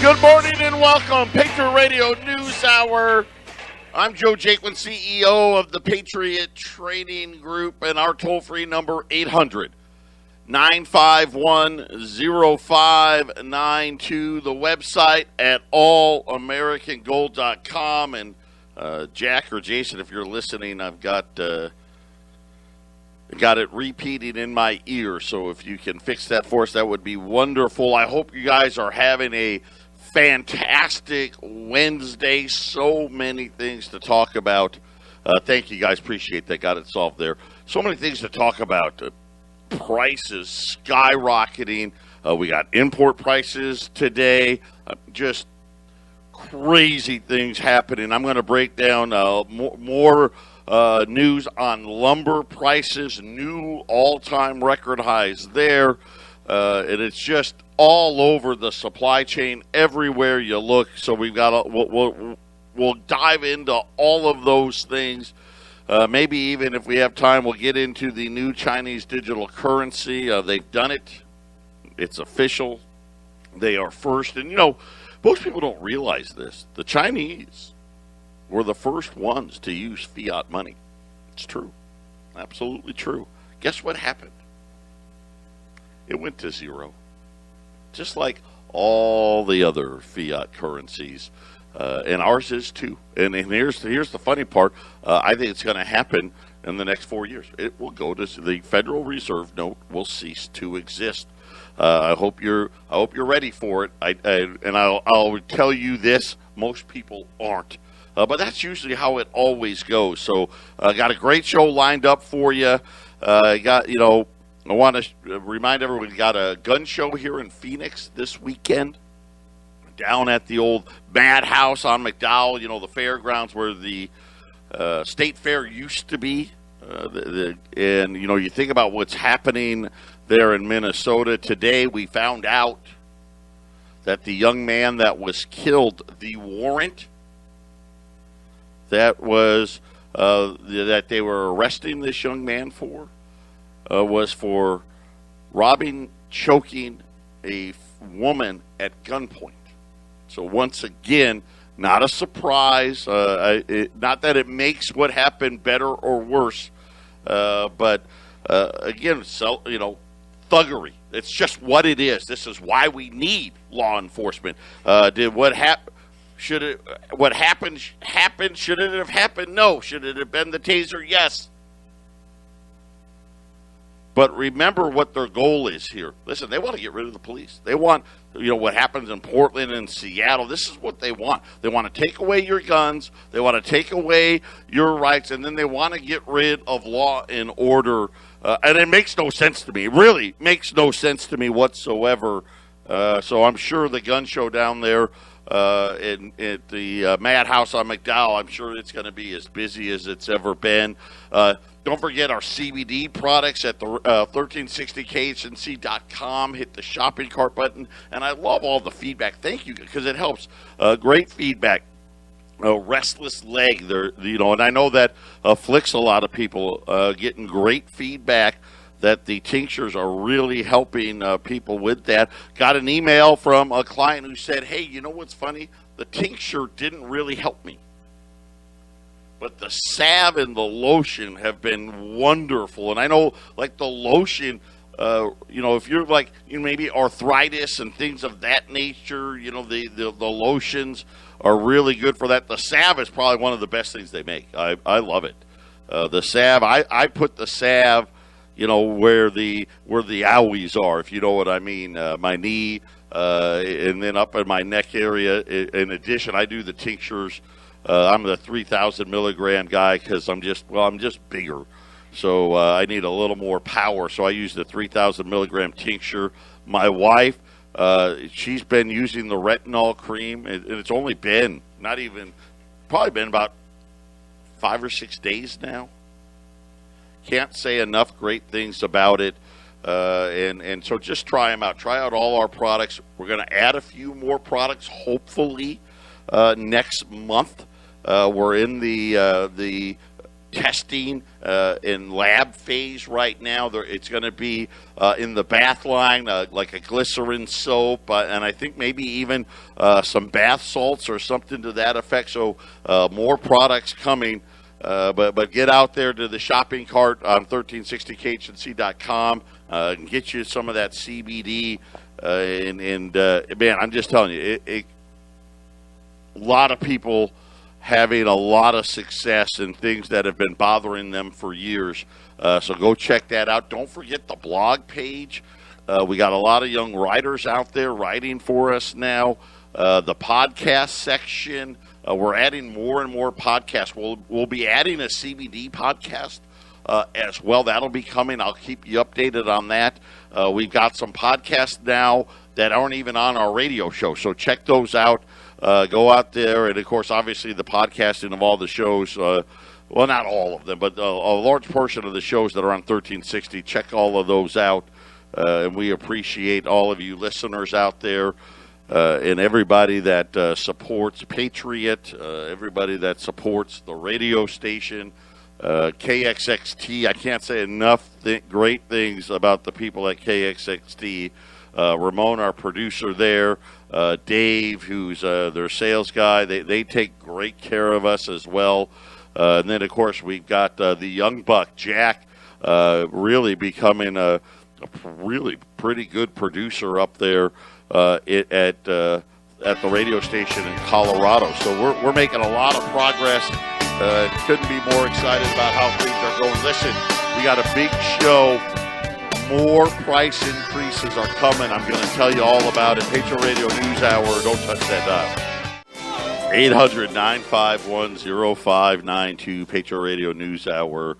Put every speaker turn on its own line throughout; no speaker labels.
Good morning and welcome. Patriot Radio News Hour. I'm Joe Jaquin, CEO of the Patriot Trading Group, and our toll-free number 800-951-0592. The website at allamericangold.com. And Jack or Jason, if you're listening, I've got it repeating in my ear. So if you can fix that for us, that would be wonderful. I hope you guys are having a fantastic Wednesday. So many things to talk about. Thank you guys. Appreciate that. Got it solved there. So many things to talk about. Prices skyrocketing. We got import prices today. Just crazy things happening. I'm going to break down more news on lumber prices. New all-time record highs there. And it's just all over the supply chain, everywhere you look. So we've got we'll dive into all of those things. Maybe even if we have time, we'll get into the new Chinese digital currency. They've done it. It's official. They are first. And, most people don't realize this. The Chinese were the first ones to use fiat money. It's true. Absolutely true. Guess what happened? It went to zero. Just like all the other fiat currencies. And ours is too. And here's the funny part. I think it's going to happen in the next 4 years. It will go to the Federal Reserve note will cease to exist. I hope you're ready for it. I'll tell you this: most people aren't. But that's usually how it always goes. So I got a great show lined up for you. I want to remind everyone, we got a gun show here in Phoenix this weekend down at the old Madhouse on McDowell, the fairgrounds where the state fair used to be. And you think about what's happening there in Minnesota. Today we found out that the young man that was killed, the warrant that was that they were arresting this young man for, was for robbing, choking a woman at gunpoint. So once again, not a surprise. Not that it makes what happened better or worse, but again, thuggery. It's just what it is. This is why we need law enforcement. What happened? Should it happen? Should it have happened? No. Should it have been the taser? Yes. But remember what their goal is here. Listen, they want to get rid of the police. They want, what happens in Portland and Seattle. This is what they want. They want to take away your guns. They want to take away your rights. And then they want to get rid of law and order. And it makes no sense to me. It really makes no sense to me whatsoever. So I'm sure the gun show down there at the Madhouse on McDowell, I'm sure it's going to be as busy as it's ever been. Don't forget our CBD products at the 1360khnc.com. Hit the shopping cart button. And I love all the feedback. Thank you, because it helps. Great feedback. Restless leg, and I know that afflicts a lot of people. Getting great feedback that the tinctures are really helping people with that. Got an email from a client who said, hey, you know what's funny? The tincture didn't really help me. But the salve and the lotion have been wonderful. And I know, like the lotion, if you're like, maybe arthritis and things of that nature, the lotions are really good for that. The salve is probably one of the best things they make. I love it. The salve, I put the salve, where the owies are, if you know what I mean, my knee, and then up in my neck area. In addition, I do the tinctures. I'm the 3,000 milligram guy because I'm just bigger. So I need a little more power. So I use the 3,000 milligram tincture. My wife, she's been using the retinol cream, and it's only been probably been about 5 or 6 days now. Can't say enough great things about it. And so just try them out. Try out all our products. We're going to add a few more products, hopefully, next month. We're in the testing in lab phase right now. It's going to be in the bath line, like a glycerin soap, and I think maybe even some bath salts or something to that effect. So more products coming. But get out there to the shopping cart on 1360khnc.com and get you some of that CBD. Man, I'm just telling you, a lot of people having a lot of success in things that have been bothering them for years. So go check that out. Don't forget the blog page. We got a lot of young writers out there writing for us now. The podcast section. We're adding more and more podcasts. We'll be adding a CBD podcast as well. That'll be coming. I'll keep you updated on that. We've got some podcasts now that aren't even on our radio show, so check those out. Go out there, and, of course, obviously the podcasting of all the shows, well, not all of them, but a large portion of the shows that are on 1360. Check all of those out, and we appreciate all of you listeners out there. And everybody that supports Patriot, everybody that supports the radio station, KXXT. I can't say enough great things about the people at KXXT. Ramon, our producer there, Dave, who's their sales guy. They take great care of us as well. And then, of course, we've got the young buck, Jack, really becoming a really pretty good producer up there. At the radio station in Colorado. So we're making a lot of progress. Couldn't be more excited about how things are going. Listen, we got a big show. More price increases are coming. I'm going to tell you all about it. Patriot Radio News Hour. Don't touch that dial. 800-951-0592. Patriot Radio News Hour.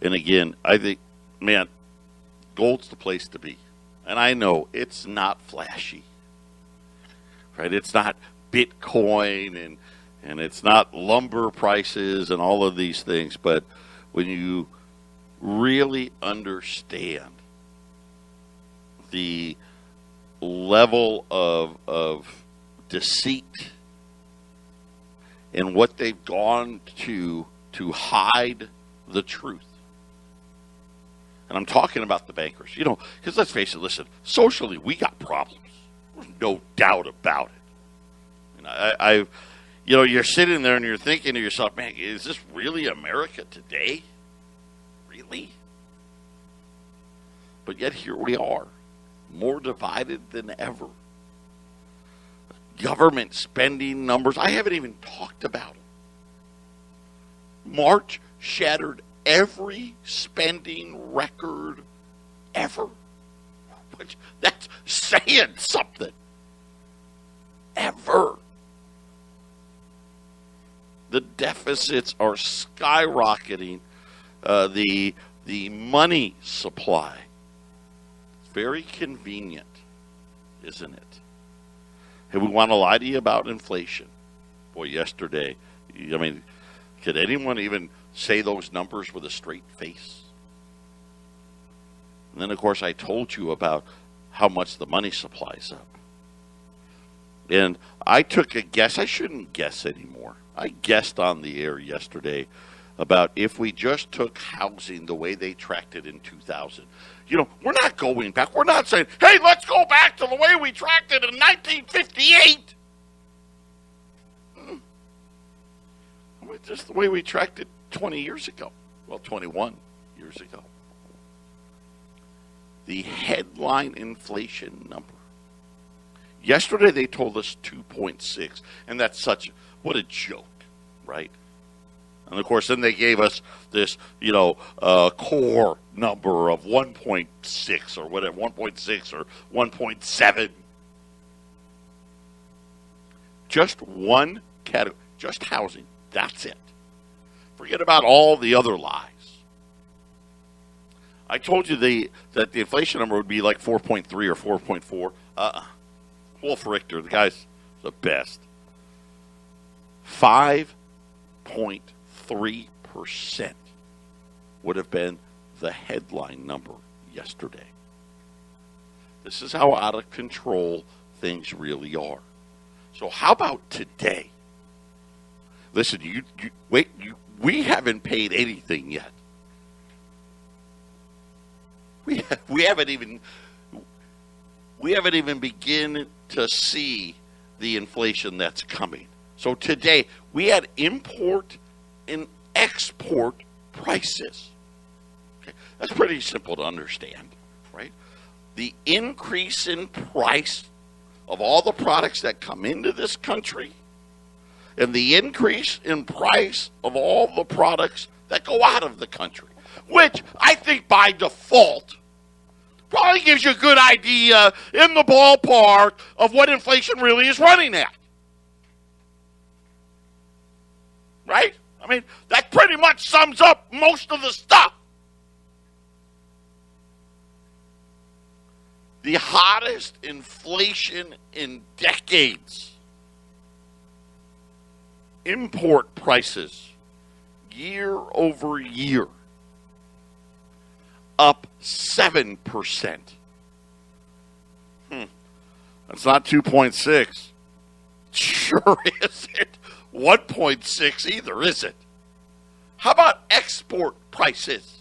And again, I think, man, gold's the place to be. And I know it's not flashy. Right? It's not Bitcoin and it's not lumber prices and all of these things, but when you really understand the level of deceit and what they've gone to hide the truth. And I'm talking about the bankers, because let's face it, listen, socially we got problems. No doubt about it. And you're sitting there and you're thinking to yourself, man, is this really America today? Really? But yet here we are, more divided than ever. Government spending numbers, I haven't even talked about them. March shattered every spending record ever. That's saying something. Ever. The deficits are skyrocketing. The money supply. It's very convenient, isn't it? Hey, we want to lie to you about inflation. Boy, yesterday, could anyone even say those numbers with a straight face? And then, of course, I told you about how much the money supply's up. And I took a guess. I shouldn't guess anymore. I guessed on the air yesterday about if we just took housing the way they tracked it in 2000. We're not going back. We're not saying, hey, let's go back to the way we tracked it in 1958. Just the way we tracked it 20 years ago. Well, 21 years ago. The headline inflation number. Yesterday they told us 2.6, and that's what a joke, right? And of course, then they gave us this, core number of 1.6 or whatever, 1.6 or 1.7. Just one category, just housing. That's it. Forget about all the other lies. I told you that the inflation number would be like 4.3 or 4.4. Wolf Richter, the guy's the best. 5.3% would have been the headline number yesterday. This is how out of control things really are. So how about today? Listen, you we haven't paid anything yet. We haven't even begun to see the inflation that's coming. So today we had import and export prices. Okay, that's pretty simple to understand, right? The increase in price of all the products that come into this country and the increase in price of all the products that go out of the country, which I think by default probably gives you a good idea in the ballpark of what inflation really is running at. Right? I mean, that pretty much sums up most of the stuff. The hottest inflation in decades. Import prices, year over year, up 7%. That's not 2.6. Sure isn't 1.6 either, is it? How about export prices?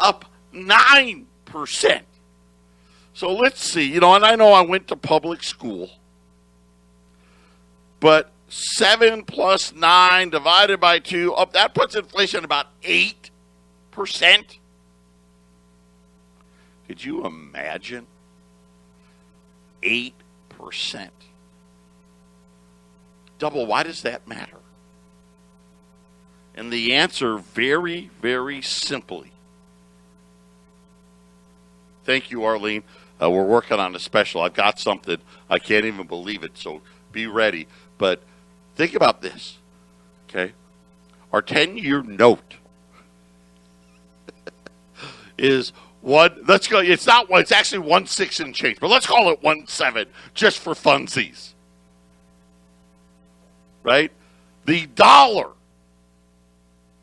Up 9%. So let's see, and I know I went to public school, but 7 plus 9 divided by 2, that puts inflation about 8%. Could you imagine? 8%. Double, why does that matter? And the answer very, very simply. Thank you, Arlene. We're working on a special. I've got something. I can't even believe it, so be ready. But think about this, okay? Our 10-year note is one. Let's go. It's not one. It's actually 1.6 and change, but let's call it 1.7 just for funsies, right? The dollar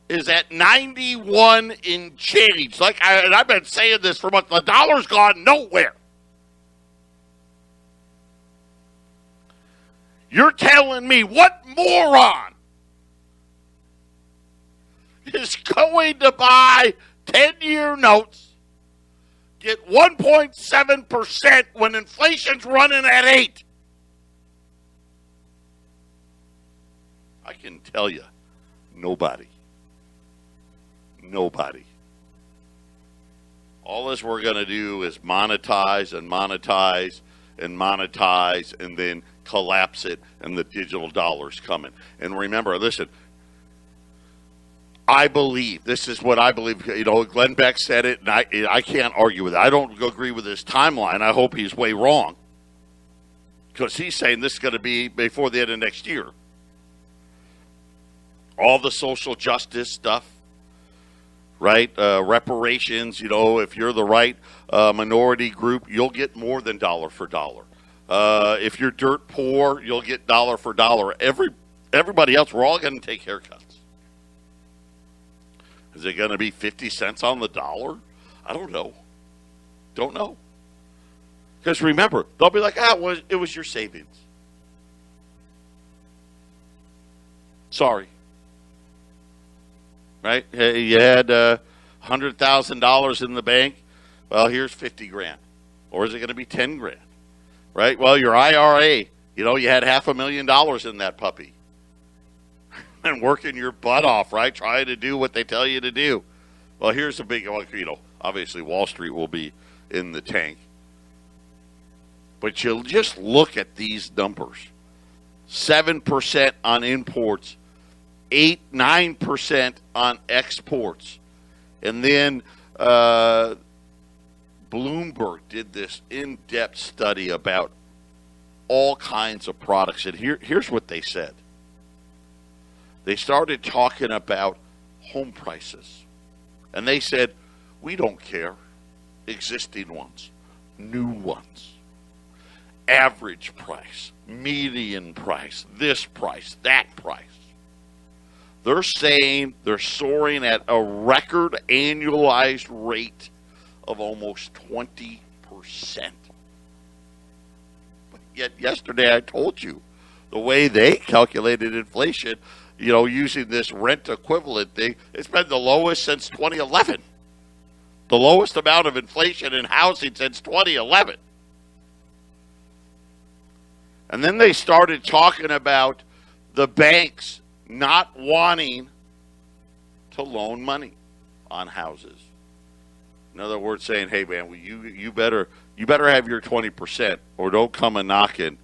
is at 91 in change. And I've been saying this for months. The dollar's gone nowhere. You're telling me what moron is going to buy 10-year notes, get 1.7% when inflation's running at 8%? I can tell you, nobody. Nobody. All this we're going to do is monetize and monetize and monetize and then collapse it, and the digital dollar's coming. And remember, listen, I believe, this is what I believe, Glenn Beck said it, and I can't argue with it. I don't agree with his timeline. I hope he's way wrong, because he's saying this is going to be before the end of next year. All the social justice stuff, right? Reparations, if you're the right minority group, you'll get more than dollar for dollar. If you're dirt poor, you'll get dollar for dollar. Everybody else, we're all going to take haircuts. Is it going to be 50 cents on the dollar? I don't know. Don't know. Because remember, they'll be like, it was your savings. Sorry. Right? Hey, you had $100,000 in the bank. Well, here's 50 grand. Or is it going to be 10 grand? Right? Well, your IRA, you had $500,000 in that puppy. And working your butt off, right? Trying to do what they tell you to do. Well, here's a big, obviously Wall Street will be in the tank. But you'll just look at these numbers. 7% on imports, 9% on exports. And then Bloomberg did this in-depth study about all kinds of products. And here's what they said. They started talking about home prices. And they said, we don't care. Existing ones, new ones, average price, median price, this price, that price. They're saying they're soaring at a record annualized rate of almost 20%. But yet yesterday I told you, the way they calculated inflation, using this rent equivalent thing, it's been the lowest since 2011. The lowest amount of inflation in housing since 2011. And then they started talking about the banks not wanting to loan money on houses. In other words, saying, "Hey, man, you better have your 20%, or don't come a knocking.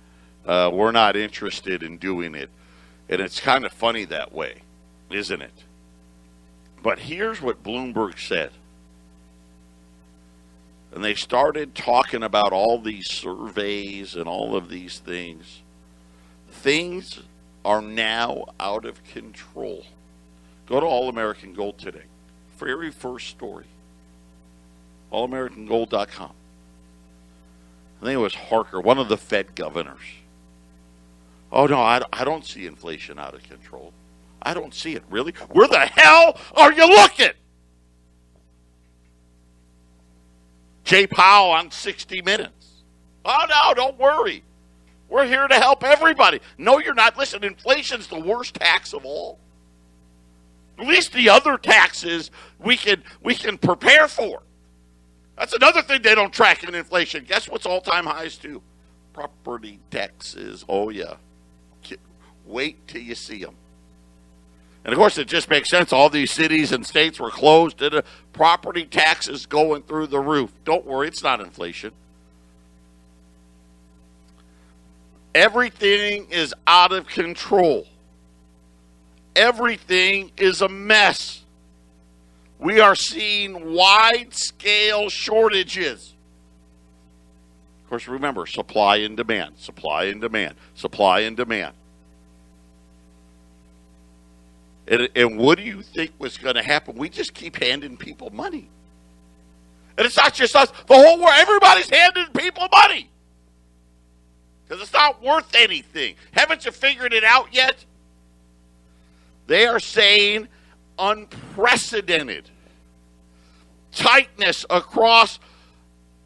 We're not interested in doing it." And it's kind of funny that way, isn't it? But here's what Bloomberg said. And they started talking about all these surveys and all of these things. Things are now out of control. Go to All American Gold today. Very first story. allamericangold.com. I think it was Harker, one of the Fed governors. Oh, no, I don't see inflation out of control. I don't see it. Really? Where the hell are you looking? Jay Powell on 60 Minutes. Oh, no, don't worry. We're here to help everybody. No, you're not. Listen, inflation's the worst tax of all. At least the other taxes we can prepare for. That's another thing they don't track in inflation. Guess what's all-time highs too? Property taxes. Oh, yeah. Wait till you see them. And, of course, it just makes sense. All these cities and states were closed, and property taxes going through the roof. Don't worry, it's not inflation. Everything is out of control. Everything is a mess. We are seeing wide-scale shortages. Of course, remember, supply and demand, supply and demand, supply and demand. And what do you think was going to happen? We just keep handing people money. And it's not just us. The whole world, everybody's handing people money. Because it's not worth anything. Haven't you figured it out yet? They are saying unprecedented tightness across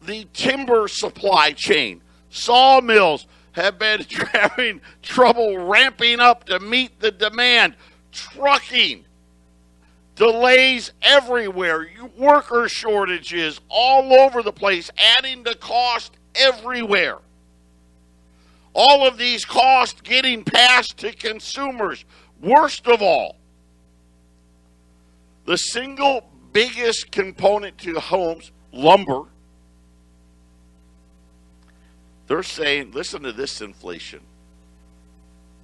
the timber supply chain. Sawmills have been having trouble ramping up to meet the demand. Trucking, delays everywhere, worker shortages all over the place, adding to cost everywhere. All of these costs getting passed to consumers. Worst of all, the single biggest component to homes, lumber. They're saying, listen to this inflation,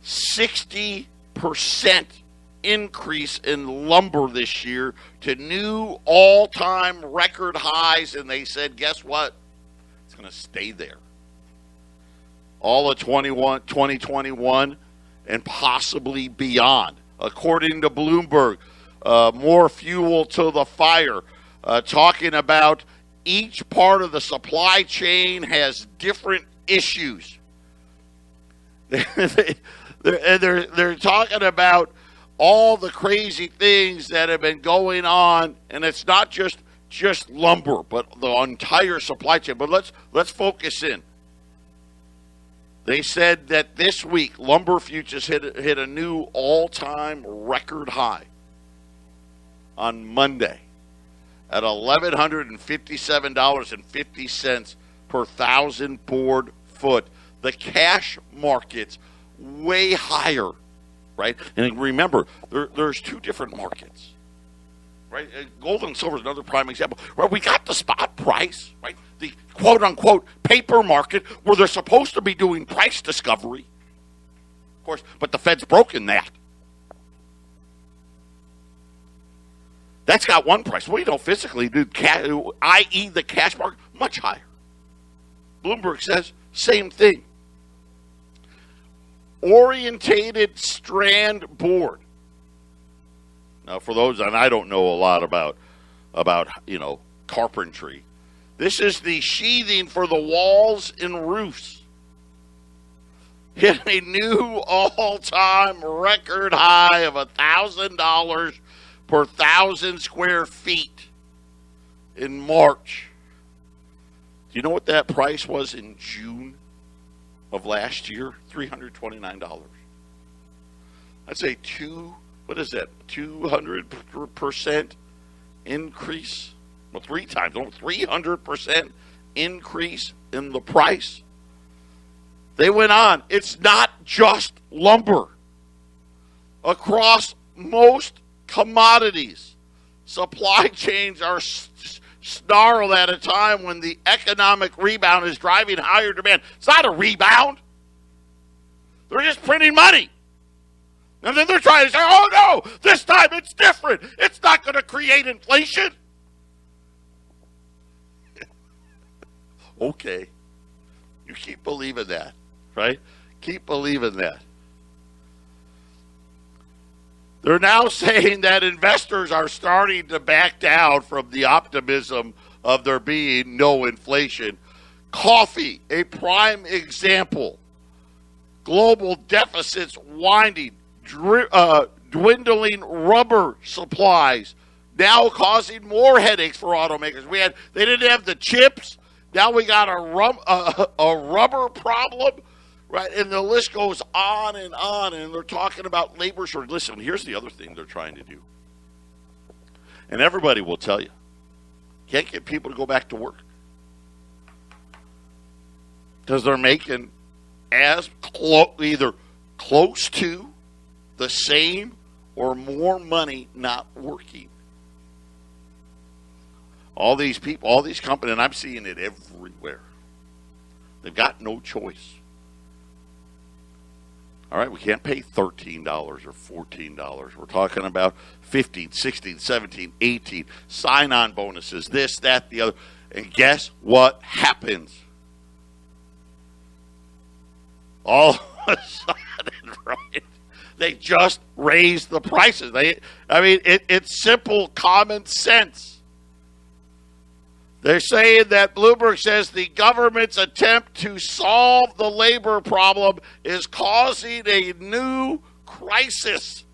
60% increase in lumber this year to new all-time record highs, and they said, guess what? It's going to stay there. All of 2021 and possibly beyond. According to Bloomberg, more fuel to the fire, talking about each part of the supply chain has different issues. They're talking about all the crazy things that have been going on, and it's not just lumber, but the entire supply chain. But let's focus in. They said that this week lumber futures hit a new all-time record high on Monday at $1,157.50 per thousand board foot. The cash market's way higher. Right? And remember, there's two different markets. Right? Gold and silver is another prime example. Right? We got the spot price, right? The quote-unquote paper market where they're supposed to be doing price discovery. Of course, but the Fed's broken that. That's got one price. We don't physically do, i.e. the cash market, much higher. Bloomberg says, same thing. Orientated strand board. Now, for those, and I don't know a lot about carpentry. This is the sheathing for the walls and roofs. Hit a new all-time record high of $1,000 per 1,000 square feet in March. Do you know what that price was in June of last year? $329. I'd say 200% increase? Well, 300% increase in the price. They went on. It's not just lumber. Across most commodities, supply chains are snarled at a time when the economic rebound is driving higher demand. It's not a rebound. They're just printing money. And then they're trying to say, oh no, this time it's different. It's not going to create inflation. Okay. You keep believing that, right? Keep believing that. They're now saying that investors are starting to back down from the optimism of there being no inflation. Coffee, a prime example. Global deficits winding, dwindling rubber supplies, now causing more headaches for automakers. They didn't have the chips. Now we got a rubber problem, right? And the list goes on, and they're talking about labor shortage. Listen, here's the other thing they're trying to do. And everybody will tell you. Can't get people to go back to work. Because they're making either close to the same or more money not working. All these people, all these companies, and I'm seeing it everywhere. They've got no choice. All right, we can't pay $13 or $14. We're talking about 15, 16, 17, 18, sign-on bonuses, this, that, the other. And guess what happens? All of a sudden, right? They just raise the prices. It's simple common sense. They're saying that Bloomberg says the government's attempt to solve the labor problem is causing a crisis.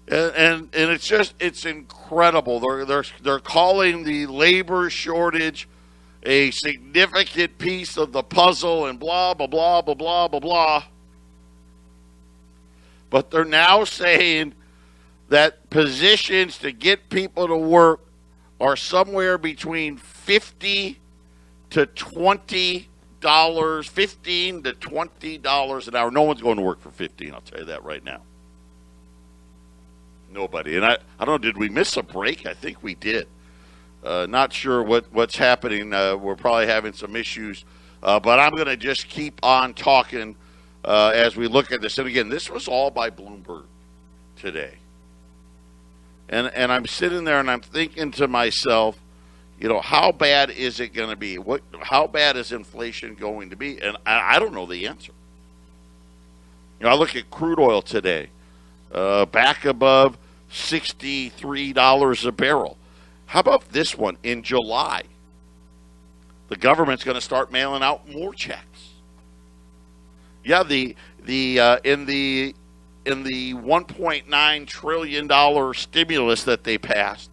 And it's incredible. They're calling the labor shortage a significant piece of the puzzle and blah, blah, blah, blah, blah, blah, blah. But they're now saying that positions to get people to work are somewhere between $15 to $20 an hour. No one's going to work for $15, I'll tell you that right now. Nobody. And I don't know, did we miss a break? I think we did. Not sure what's happening. We're probably having some issues. But I'm going to just keep on talking as we look at this. And again, this was all by Bloomberg today. And I'm sitting there and I'm thinking to myself, how bad is it going to be? How bad is inflation going to be? And I don't know the answer. I look at crude oil today, back above $63 a barrel. How about this one? In July, the government's going to start mailing out more checks. Yeah, in the $1.9 trillion stimulus that they passed,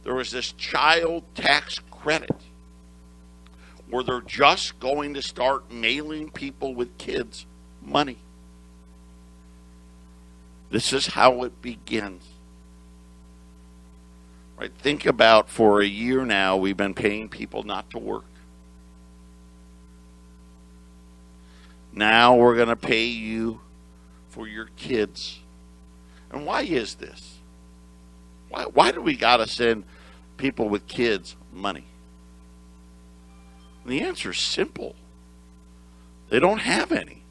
there was this child tax credit where they're just going to start mailing people with kids money. This is how it begins. Right? Think about, for a year now, we've been paying people not to work. Now we're going to pay you for your kids. And why is this? Why do we got to send people with kids money? And the answer is simple. They don't have any.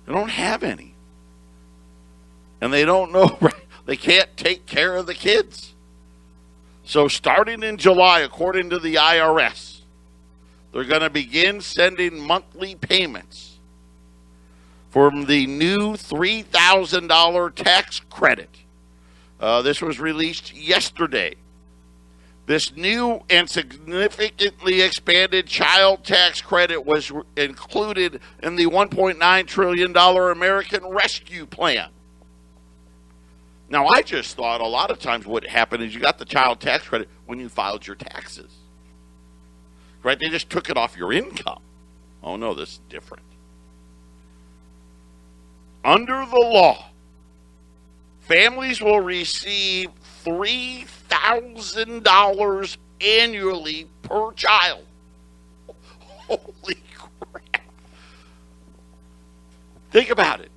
They don't have any. And they don't know, right? They can't take care of the kids. So starting in July, according to the IRS, they're going to begin sending monthly payments from the new $3,000 tax credit. This was released yesterday. This new and significantly expanded child tax credit was included in the $1.9 trillion American Rescue Plan. Now, I just thought a lot of times what happened is you got the child tax credit when you filed your taxes. Right? They just took it off your income. Oh, no, this is different. under the law, families will receive $3,000 annually per child. Holy crap. Think about it.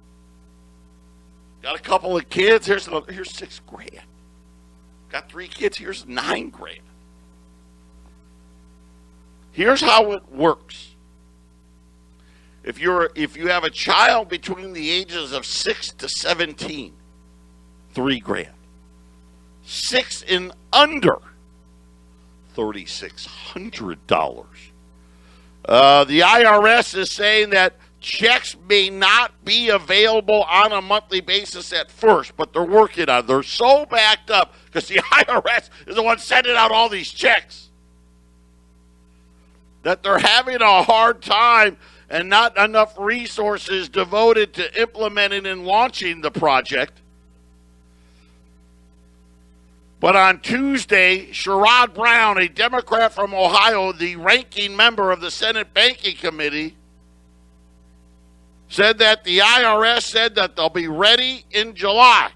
Got a couple of kids, here's $6,000. Got 3 kids, here's $9,000. Here's how it works. If you have a child between the ages of 6 to 17, $3,000. 6 and under, $3,600. The IRS is saying that checks may not be available on a monthly basis at first, but they're working on it. They're so backed up because the IRS is the one sending out all these checks that they're having a hard time and not enough resources devoted to implementing and launching the project. But on Tuesday, Sherrod Brown, a Democrat from Ohio, the ranking member of the Senate Banking Committee, said that the IRS said that they'll be ready in July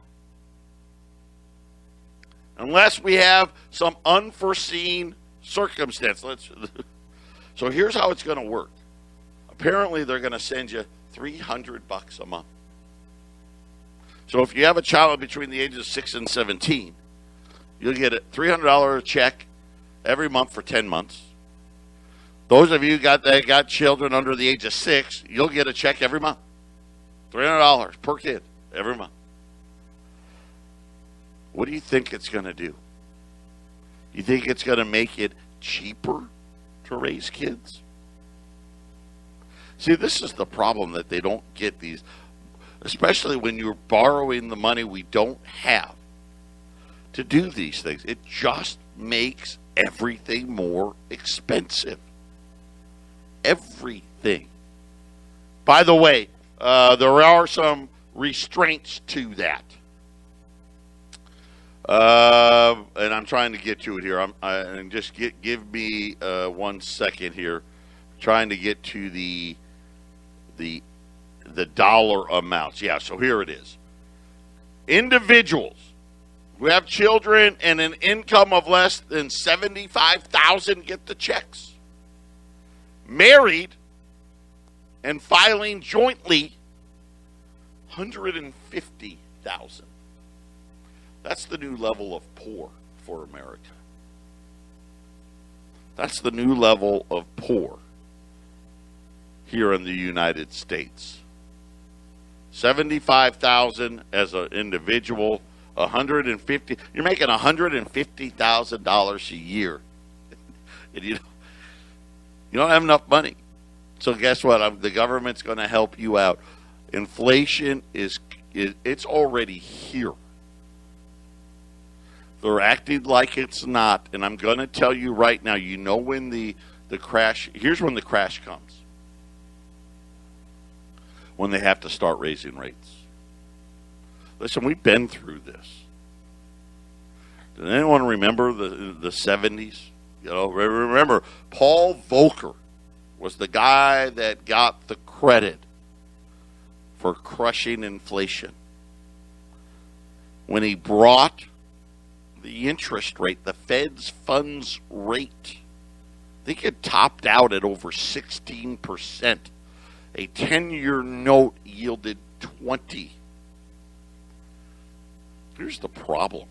unless we have some unforeseen circumstance. So here's how it's going to work. Apparently, they're going to send you $300 a month. So if you have a child between the ages of 6 and 17, you'll get a $300 check every month for 10 months. Those of you that got children under the age of 6, you'll get a check every month. $300 per kid every month. What do you think it's going to do? You think it's going to make it cheaper to raise kids? See, this is the problem, that they don't get these, especially when you're borrowing the money we don't have to do these things. It just makes everything more expensive. Everything. By the way, there are some restraints to that. And I'm trying to get to it here. And just give me 1 second here. Trying to get to the dollar amounts. Yeah, so here it is. Individuals who have children and an income of less than $75,000 get the checks. Married and filing jointly, $150,000. That's the new level of poor for America. That's the new level of poor here in the United States. $75,000 as an individual, $150,000. You're making $150,000 a year, and you don't have enough money. So guess what? The government's going to help you out. Inflation it's already here. They're acting like it's not, and I'm going to tell you right now. You know when the crash. Here's when the crash comes. When they have to start raising rates. Listen, we've been through this. Does anyone remember the 70s? You know, remember Paul Volcker was the guy that got the credit for crushing inflation when he brought the interest rate, the Fed's funds rate. I think it topped out at over 16%. A 10-year note yielded 20. Here's the problem.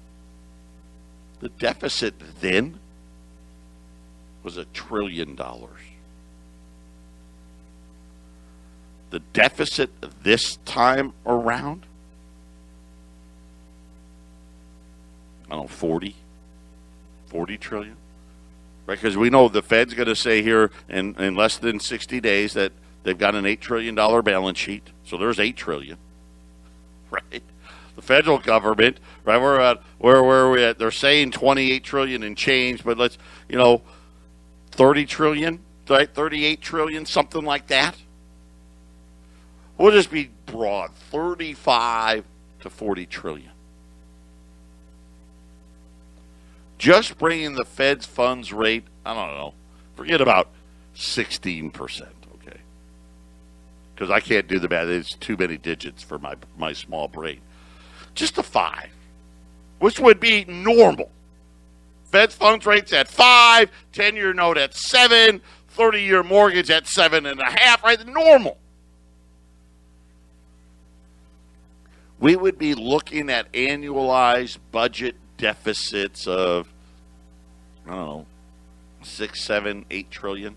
The deficit then was $1 trillion. The deficit this time around, I don't know, 40 trillion. Right? Because we know the Fed's going to say here in less than 60 days that they've got an $8 trillion balance sheet. So there's $8 trillion. Right? The federal government, right? Where are we at? They're saying 28 trillion and change, but let's, 30 trillion, right? 38 trillion, something like that. We'll just be broad, 35 to 40 trillion. Just bringing the Fed's funds rate, I don't know, forget about 16%, okay? because I can't do the math. It's too many digits for my small brain. Just a 5, which would be normal. Fed funds rates at 5, 10-year note at 7, 30-year mortgage at 7.5, right? Normal. We would be looking at annualized budget deficits of, I don't know, 6, 7, 8 trillion,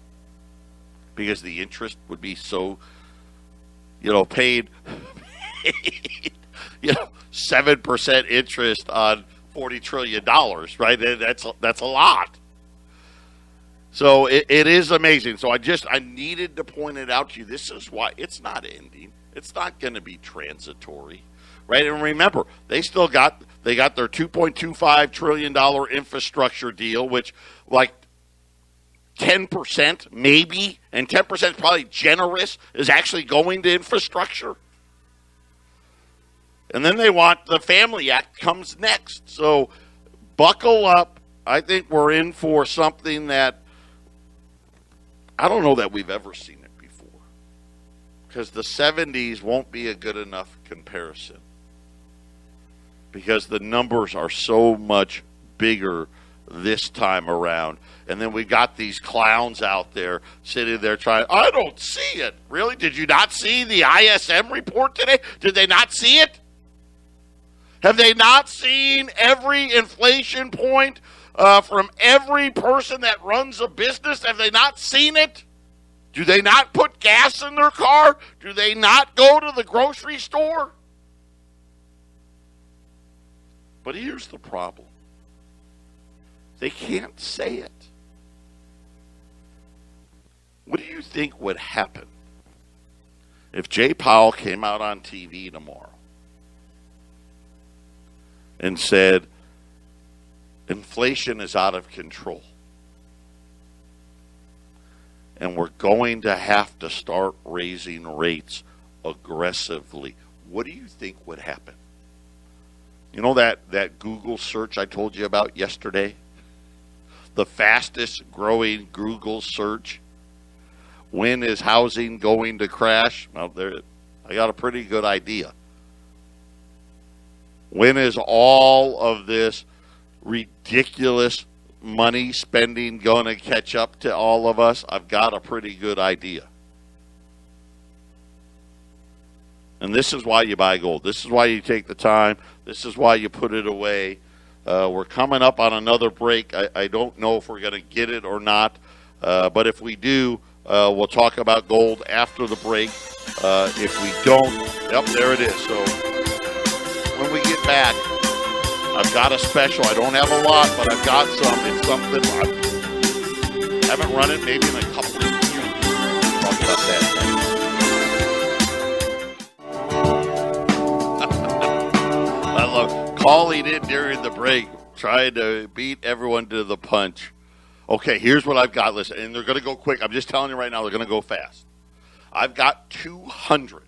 because the interest would be so, paid 7% interest on $40 trillion, right? That's a lot. So it is amazing. So I needed to point it out to you. This is why it's not ending. It's not going to be transitory, right? And remember, they got their $2.25 trillion infrastructure deal, which like 10% maybe, and 10% is probably generous, is actually going to infrastructure. And then they want the Family Act comes next. So buckle up. I think we're in for something that I don't know that we've ever seen it before, because the 70s won't be a good enough comparison, because the numbers are so much bigger this time around. And then we got these clowns out there sitting there trying, I don't see it. Really? Did you not see the ISM report today? Did they not see it? Have they not seen every inflation point from every person that runs a business? Have they not seen it? Do they not put gas in their car? Do they not go to the grocery store? But here's the problem. They can't say it. What do you think would happen if Jay Powell came out on TV tomorrow and said, inflation is out of control, and we're going to have to start raising rates aggressively? What do you think would happen? You know that Google search I told you about yesterday? The fastest growing Google search. When is housing going to crash? Well, I got a pretty good idea. When is all of this ridiculous money spending going to catch up to all of us? I've got a pretty good idea. And this is why you buy gold. This is why you take the time. This is why you put it away. We're coming up on another break. I don't know if we're going to get it or not. But if we do, we'll talk about gold after the break. If we don't, yep, there it is. So when we get back, I've got a special. I don't have a lot, but I've got some. It's something I haven't run it maybe in a couple of years. We'll talk about that. I love calling in during the break, trying to beat everyone to the punch. Okay, here's what I've got. Listen, and they're going to go quick. I'm just telling you right now, they're going to go fast. I've got 200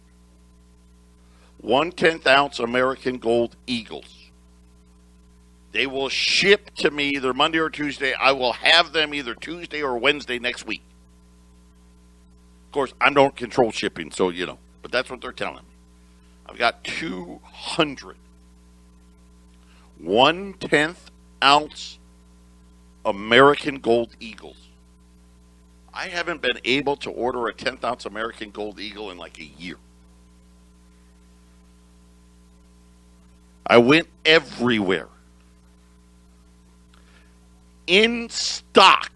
1/10-ounce American Gold Eagles. They will ship to me either Monday or Tuesday. I will have them either Tuesday or Wednesday next week. Of course, I don't control shipping, so but that's what they're telling me. I've got 200 1/10-ounce American Gold Eagles. I haven't been able to order a 10th-ounce American Gold Eagle in like a year. I went everywhere. In stock.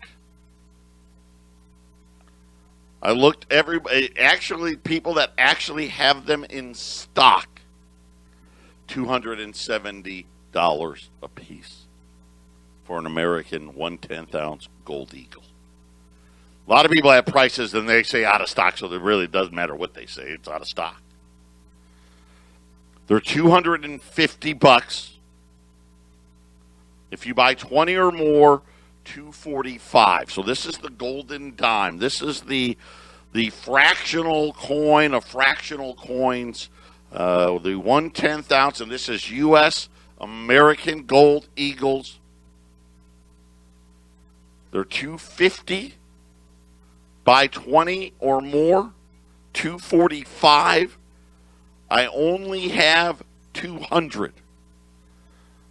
I looked actually, people that actually have them in stock, $270 a piece for an American 1/10-ounce Gold Eagle. A lot of people have prices and they say out of stock, so it really doesn't matter what they say. It's out of stock. They're $250. If you buy 20 or more, $245. So this is the golden dime. This is the fractional coin of fractional coins. The 1/10-ounce, and this is U.S. American Gold Eagles. They're $250. Buy 20 or more, 245. I only have 200.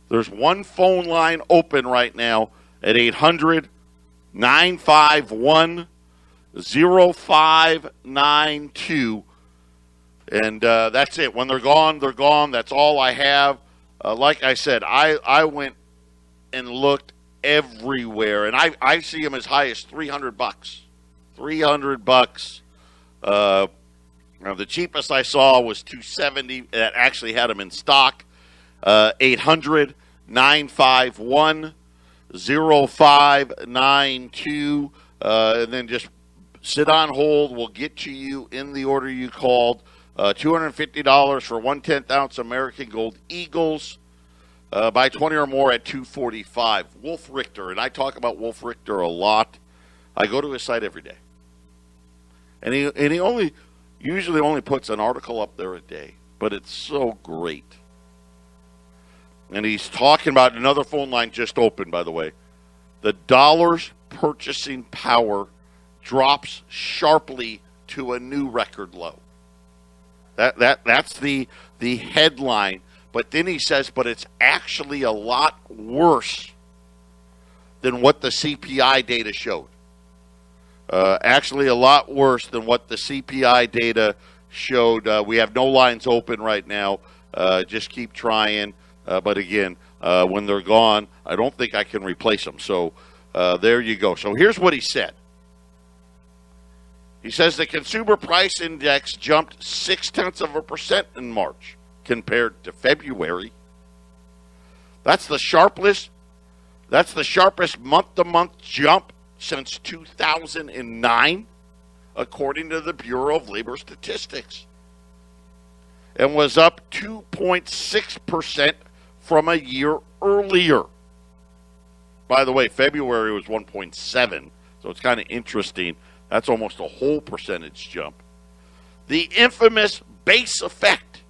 There's one phone line open right now at 800-951-0592. And that's it. When they're gone, they're gone. That's all I have. Like I said, I went and looked everywhere, and I see them as high as $300. $300. The cheapest I saw was $270. That actually had them in stock. 800-951-0592. And then just sit on hold. We'll get to you in the order you called. $250 for 1/10 ounce American Gold Eagles. Buy 20 or more at $245. Wolf Richter, and I talk about Wolf Richter a lot. I go to his site every day. And he usually only puts an article up there a day, but it's so great. And he's talking about another phone line just opened, by the way. The dollar's purchasing power drops sharply to a new record low. That's the headline. But then he says, but it's actually a lot worse than what the CPI data showed. Actually a lot worse than what the CPI data showed. We have no lines open right now. Just keep trying. But again, when they're gone, I don't think I can replace them. So there you go. So here's what he said. He says the consumer price index jumped 0.6% in March compared to February. That's the sharpest month-to-month jump since 2009, according to the Bureau of Labor Statistics, and was up 2.6% from a year earlier. By the way, February was 1.7, so it's kind of interesting. That's almost a whole percentage jump. The infamous base effect,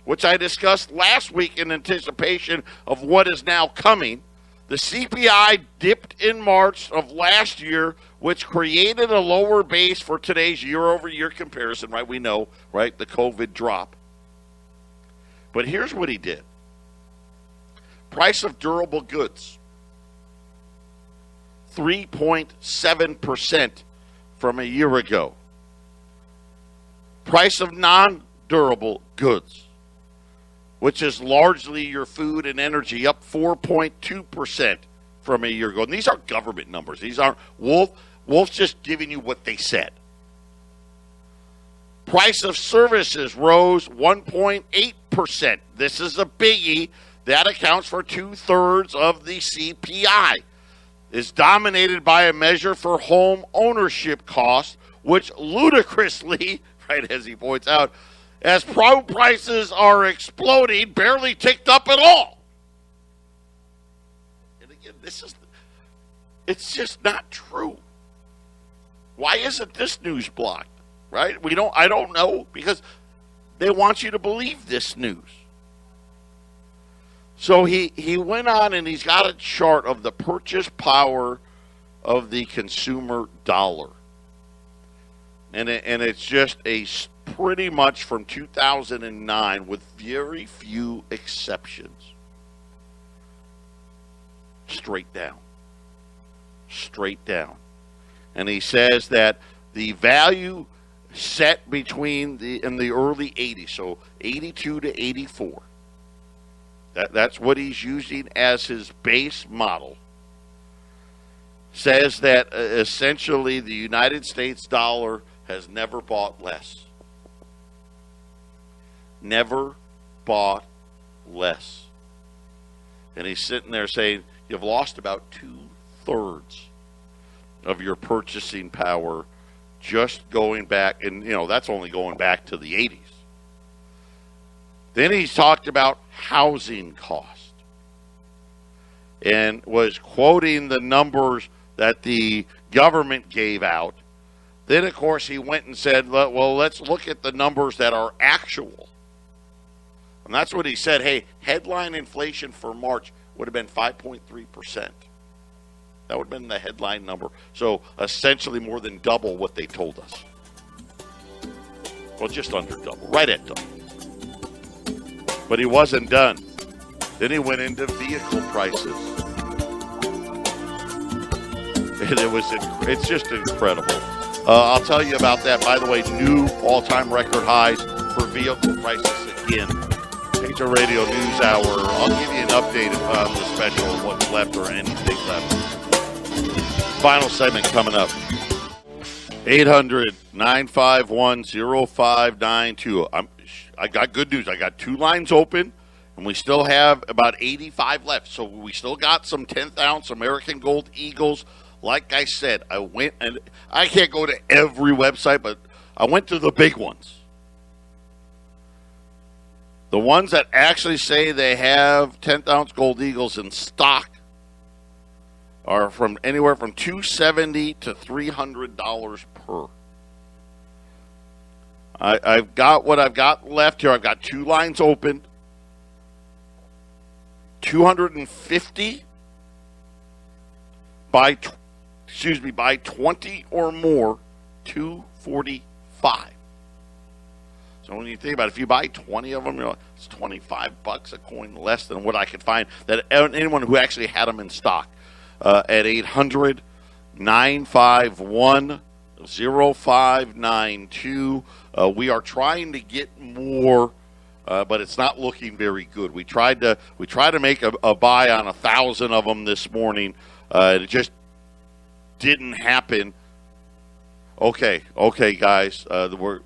which I discussed last week in anticipation of what is now coming. The CPI dipped in March of last year, which created a lower base for today's year-over-year comparison, right? We know, right, the COVID drop. But here's what he did. Price of durable goods, 3.7% from a year ago. Price of non-durable goods, which is largely your food and energy, up 4.2% from a year ago. And these are government numbers. These aren't Wolf's just giving you what they said. Price of services rose 1.8%. This is a biggie. That accounts for 2/3 of the CPI. Is dominated by a measure for home ownership costs, which ludicrously, right as he points out, as prices are exploding, barely ticked up at all. And again, it's just not true. Why isn't this news blocked? Right? I don't know, because they want you to believe this news. So he went on and he's got a chart of the purchase power of the consumer dollar. And it's just pretty much from 2009 with very few exceptions. Straight down. Straight down. And he says that the value set in the early 80s, so 82 to 84, that's what he's using as his base model, says that essentially the United States dollar has never bought less. Never bought less. And he's sitting there saying, you've lost about 2/3 of your purchasing power just going back, and that's only going back to the 80s. Then he's talked about housing cost and was quoting the numbers that the government gave out. Then, of course, he went and said, well, let's look at the numbers that are actual. And that's what he said. Hey, headline inflation for March would have been 5.3%. That would have been the headline number. So essentially more than double what they told us. Well, just under double, right at double. But he wasn't done. Then he went into vehicle prices. And it's just incredible. I'll tell you about that. By the way, new all-time record highs for vehicle prices again. Patriot Radio News Hour. I'll give you an update on the special, what's left or anything left. Final segment coming up. 800-951-0592. I got good news. I got 2 lines open, and we still have about 85 left. So we still got some 10th-ounce American Gold Eagles. Like I said, I went, and I can't go to every website, but I went to the big ones. The ones that actually say they have 10th-ounce Gold Eagles in stock are from anywhere from $270 to $300 per. I've got what I've got left here. I've got 2 lines open. 250 by 20 or more, 245. So when you think about it, if you buy 20 of them, you're like, it's $25 a coin less than what I could find that anyone who actually had them in stock. At 800-951-0592. We are trying to get more, but it's not looking very good. We tried to make a buy on 1,000 of them this morning. It just didn't happen. Okay, guys.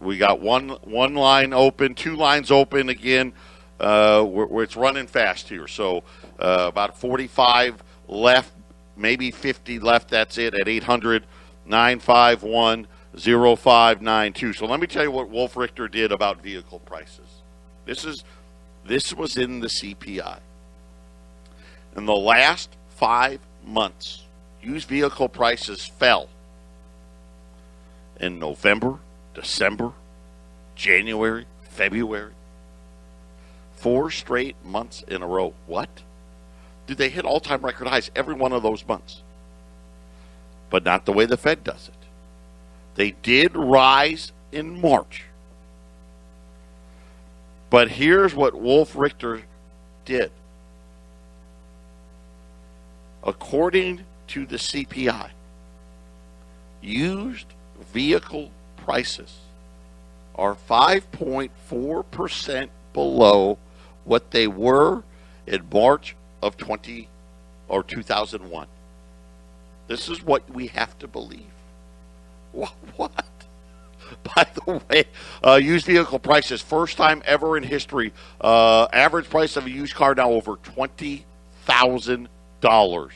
We got one line open, 2 lines open again. It's running fast here. So about 45 left. Maybe 50 left. That's it at 800-951-0592. So let me tell you what Wolf Richter did about vehicle prices. This was in the CPI. In the last 5 months, used vehicle prices fell in November, December, January, February. 4 straight months in a row. What? Did they hit all-time record highs every one of those months? But not the way the Fed does it. They did rise in March. But here's what Wolf Richter did. According to the CPI, used vehicle prices are 5.4% below what they were in March of 2001. This is what we have to believe. What? By the way, used vehicle prices, first time ever in history. Average price of a used car now over $20,000.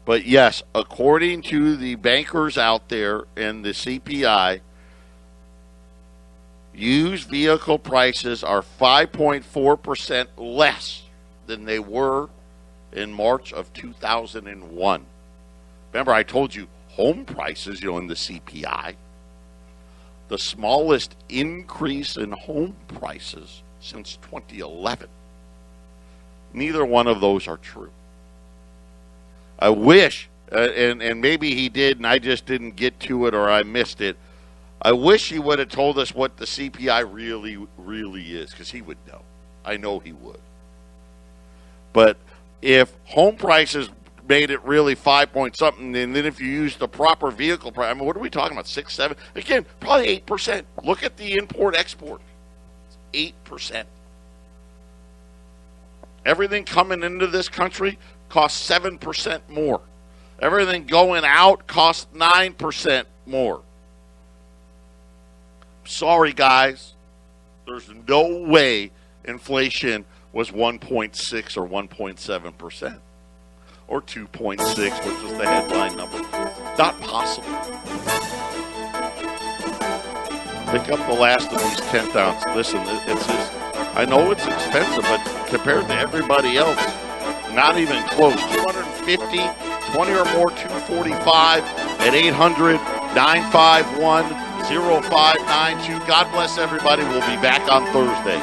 But yes, according to the bankers out there and the CPI, used vehicle prices are 5.4% less than they were in March of 2001. Remember, I told you home prices, in the CPI, the smallest increase in home prices since 2011. Neither one of those are true. I wish, and maybe he did and I just didn't get to it or I missed it, I wish he would have told us what the CPI really, really is, because he would know. I know he would. But if home prices made it really 5 point something, and then if you use the proper vehicle price, what are we talking about? 6, 7? Again, probably 8%. Look at the import-export. It's 8%. Everything coming into this country costs 7% more. Everything going out costs 9% more. Sorry, guys. There's no way inflation was 1.6 or 1.7%. Or 2.6, which was the headline number. Not possible. Pick up the last of these 10th ounce. Listen, I know it's expensive, but compared to everybody else, not even close. 250, 20 or more, 245 at 800-951-0592. God bless everybody. We'll be back on Thursday.